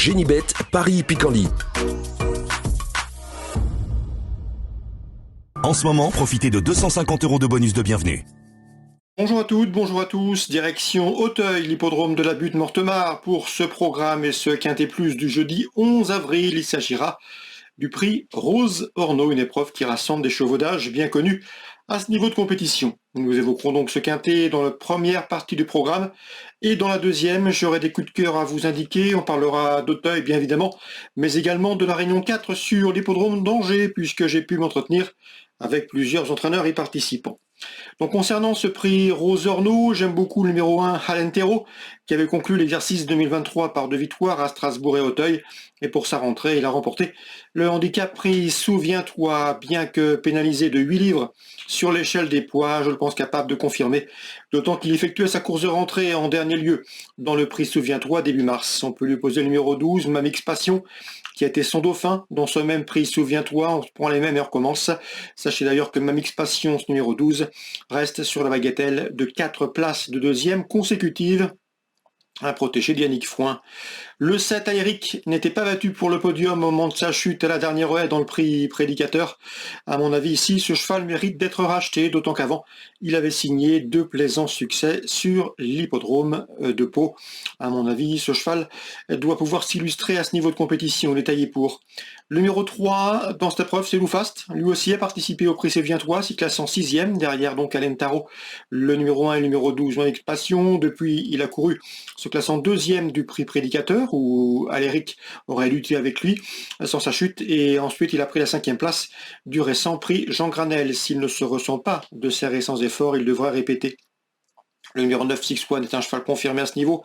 Génibet, Paris-Picardy. En ce moment, profitez de 250 € de bonus de bienvenue. Bonjour à toutes, bonjour à tous, direction Auteuil, l'hippodrome de la Butte Mortemart pour ce programme et ce Quintet Plus du jeudi 11 avril. Il s'agira du prix Rose Orneau, une épreuve qui rassemble des chevaux d'âge bien connus à ce niveau de compétition. Nous évoquerons donc ce Quintet dans la première partie du programme et dans la deuxième, j'aurai des coups de cœur à vous indiquer. On parlera d'Auteuil bien évidemment, mais également de la Réunion 4 sur l'hippodrome d'Angers puisque j'ai pu m'entretenir avec plusieurs entraîneurs y participants. Donc concernant ce prix Rose Orneau, j'aime beaucoup le numéro 1 Halentero qui avait conclu l'exercice 2023 par 2 victoires à Strasbourg et Auteuil. Et pour sa rentrée, il a remporté le handicap prix Souviens-toi, bien que pénalisé de 8 livres sur l'échelle des poids, je le pense capable de confirmer, d'autant qu'il effectuait sa course de rentrée en dernier lieu dans le prix Souviens-toi début mars. On peut lui poser le numéro 12, Mamix Passion, qui a été son dauphin dans ce même prix Souviens-toi, on prend les mêmes et on recommence. Sachez d'ailleurs que Mamix Passion, ce numéro 12, reste sur la bagatelle de 4 places de deuxième consécutives, un protégé d'Yannick Frouin. Le 7 à Eric n'était pas battu pour le podium au moment de sa chute à la dernière haie dans le prix Prédicateur. À mon avis ici, ce cheval mérite d'être racheté, d'autant qu'avant, il avait signé 2 plaisants succès sur l'hippodrome de Pau. À mon avis, ce cheval doit pouvoir s'illustrer à ce niveau de compétition, il est taillé pour. Le numéro 3 dans cette épreuve, c'est Loufast. Lui aussi a participé au prix Sévientois, s'y classe en 6e, derrière donc Alain Tarot, le numéro 1 et le numéro 12 en expansion. Depuis, il a couru, se classant 2e du prix Prédicateur, où Aléric aurait lutté avec lui sans sa chute. Et ensuite, il a pris la 5e place du récent prix Jean Granel. S'il ne se ressent pas de ses récents efforts, il devrait répéter. Le numéro 9, Six One, est un cheval confirmé à ce niveau.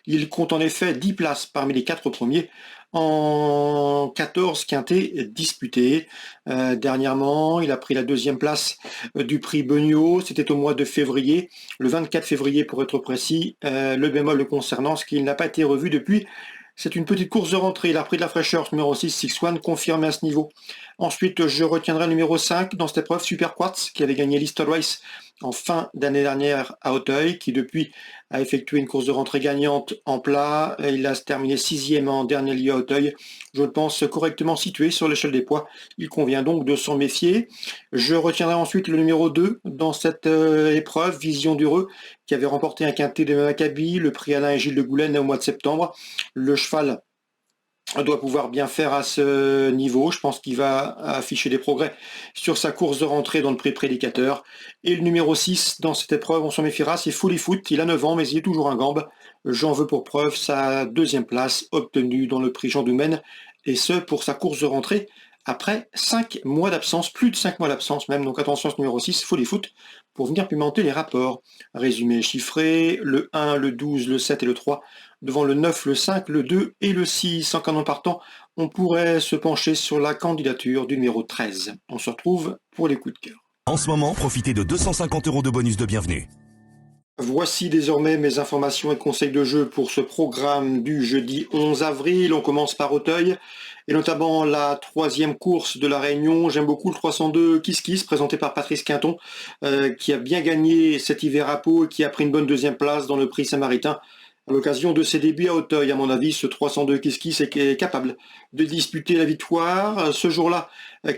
Il compte en effet 10 places parmi les 4 premiers en 14 quintets disputés. Dernièrement, il a pris la 2e place du prix Beugnot, c'était au mois de février, le 24 février pour être précis. Le bémol le concernant, ce qu'il n'a pas été revu depuis. C'est une petite course de rentrée, il a pris de la fraîcheur, ce numéro 6, Six One, confirmé à ce niveau. Ensuite, je retiendrai le numéro 5 dans cette épreuve, Super Quartz, qui avait gagné l'Easter Race en fin d'année dernière à Auteuil, qui depuis a effectué une course de rentrée gagnante en plat. Il a terminé 6e en dernier lieu à Auteuil. Je le pense correctement situé sur l'échelle des poids. Il convient donc de s'en méfier. Je retiendrai ensuite le numéro 2 dans cette épreuve, Vision d'Heureux, qui avait remporté un quintet de Maccabi, le prix Alain et Gilles de Goulen au mois de septembre. Le cheval doit pouvoir bien faire à ce niveau. Je pense qu'il va afficher des progrès sur sa course de rentrée dans le prix Prédicateur. Et le numéro 6 dans cette épreuve, on s'en méfiera, c'est Fully Foot. Il a 9 ans, mais il est toujours un gambe. J'en veux pour preuve sa 2e place obtenue dans le prix Jean Doumen, et ce pour sa course de rentrée après 5 mois d'absence, plus de 5 mois d'absence même. Donc attention à ce numéro 6, Fully Foot, pour venir pimenter les rapports. Résumé chiffré, le 1, le 12, le 7 et le 3, devant le 9, le 5, le 2 et le 6. En canon partant, on pourrait se pencher sur la candidature du numéro 13. On se retrouve pour les coups de cœur. En ce moment, profitez de 250 € de bonus de bienvenue. Voici désormais mes informations et conseils de jeu pour ce programme du jeudi 11 avril. On commence par Auteuil, et notamment la 3e course de la Réunion. J'aime beaucoup le 302 Kiss Kiss, présenté par Patrice Quinton, qui a bien gagné cet hiver à Pau et qui a pris une bonne 2e place dans le prix Saint-Maritain. À l'occasion de ses débuts à Auteuil, à mon avis, ce 302 Kiss Kiss est capable de disputer la victoire. Ce jour-là,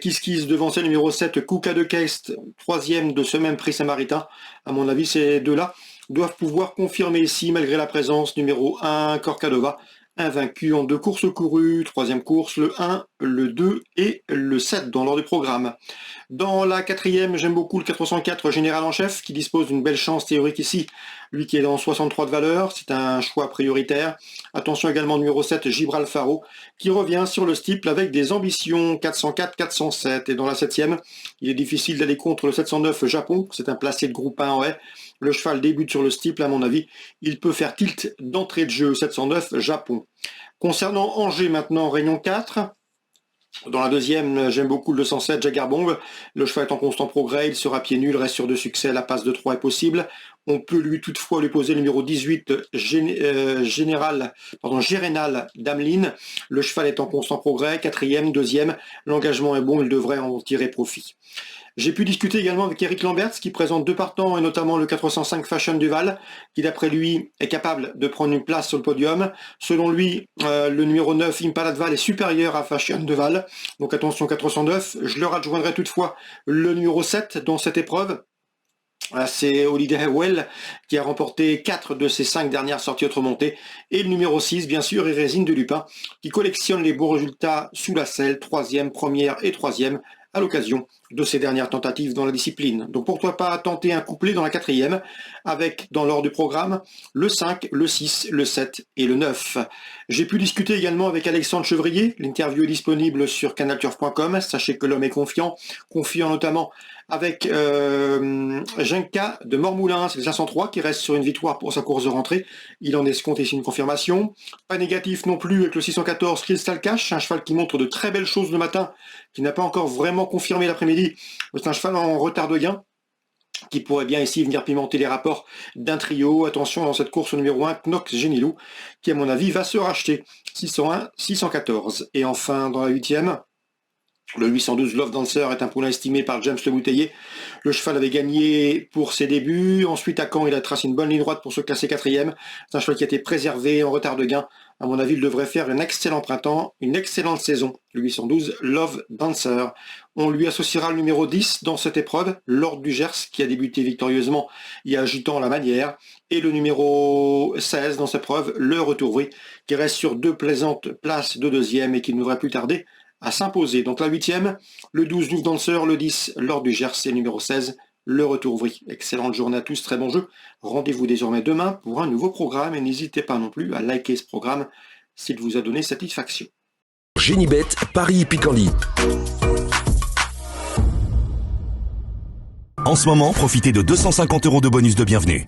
Kiss Kiss devançait le numéro 7, Kuka de Keist, 3e de ce même prix Saint-Maritain. À mon avis, ces deux-là doivent pouvoir confirmer ici, malgré la présence numéro 1, Corcadova, invaincu en 2 courses courues, 3e course, le 1, le 2 et le 7 dans l'ordre du programme. Dans la 4e, j'aime beaucoup le 404 Général en Chef, qui dispose d'une belle chance théorique ici, lui qui est dans 63 de valeur, c'est un choix prioritaire. Attention également numéro 7, Gibral Faro, qui revient sur le steeple avec des ambitions 404-407. Et dans la 7e, il est difficile d'aller contre le 709 Japon, c'est un placé de groupe 1 en haie. Le cheval débute sur le steeple, à mon avis, il peut faire tilt d'entrée de jeu 709 Japon. Concernant Angers maintenant, Réunion 4, dans la 2e, j'aime beaucoup le 207 Jagarbong. Le cheval est en constant progrès, il sera pieds nus, reste sur 2 succès, la passe de 3 est possible. On peut toutefois lui poser le numéro 18, Général d'Ameline. Le cheval est en constant progrès, 4e, 2e. L'engagement est bon, il devrait en tirer profit. J'ai pu discuter également avec Eric Lamberts qui présente 2 partants et notamment le 405 Fashion Duval qui d'après lui est capable de prendre une place sur le podium. Selon lui, le numéro 9 Impala Duval est supérieur à Fashion Duval. Donc attention 409. Je leur adjoindrai toutefois le numéro 7 dans cette épreuve. C'est Holiday Well qui a remporté 4 de ses 5 dernières sorties autre montée. Et le numéro 6, bien sûr, est Résine de Lupin qui collectionne les bons résultats sous la selle, 3e, 1re et 3e à l'occasion de ses dernières tentatives dans la discipline. Donc pourquoi pas tenter un couplet dans la 4e avec, dans l'ordre du programme, le 5, le 6, le 7 et le 9. J'ai pu discuter également avec Alexandre Chevrier. L'interview est disponible sur canalturf.com. Sachez que l'homme est confiant notamment avec Jenka de Mormoulin, c'est le 503 qui reste sur une victoire pour sa course de rentrée. Il en escompte ici une confirmation. Pas négatif non plus avec le 614 Crystal Cash, un cheval qui montre de très belles choses le matin, qui n'a pas encore vraiment confirmé l'après-midi. C'est un cheval en retard de gain qui pourrait bien ici venir pimenter les rapports d'un trio. Attention dans cette course au numéro 1, Knox Genilou, qui à mon avis va se racheter. 601, 614. Et enfin dans la 8e, le 812 Love Dancer est un poulain estimé par James Le Bouteiller. Le cheval avait gagné pour ses débuts. Ensuite, à Caen, il a tracé une bonne ligne droite pour se classer 4e. C'est un cheval qui a été préservé en retard de gain. À mon avis, il devrait faire un excellent printemps, une excellente saison. Le 812 Love Dancer. On lui associera le numéro 10 dans cette épreuve, Lord du Gers, qui a débuté victorieusement y agitant la manière. Et le numéro 16 dans cette épreuve, le Retourvry, qui reste sur 2 plaisantes places de 2e et qui ne devrait plus tarder à s'imposer. Donc la 8e, le 12 Love Dancer, le 10 Lord du Gers et le numéro 16 le Retourvry. Excellente journée à tous, très bon jeu. Rendez-vous désormais demain pour un nouveau programme et n'hésitez pas non plus à liker ce programme s'il vous a donné satisfaction. Génibet, Paris Picardie. En ce moment, profitez de 250 € de bonus de bienvenue.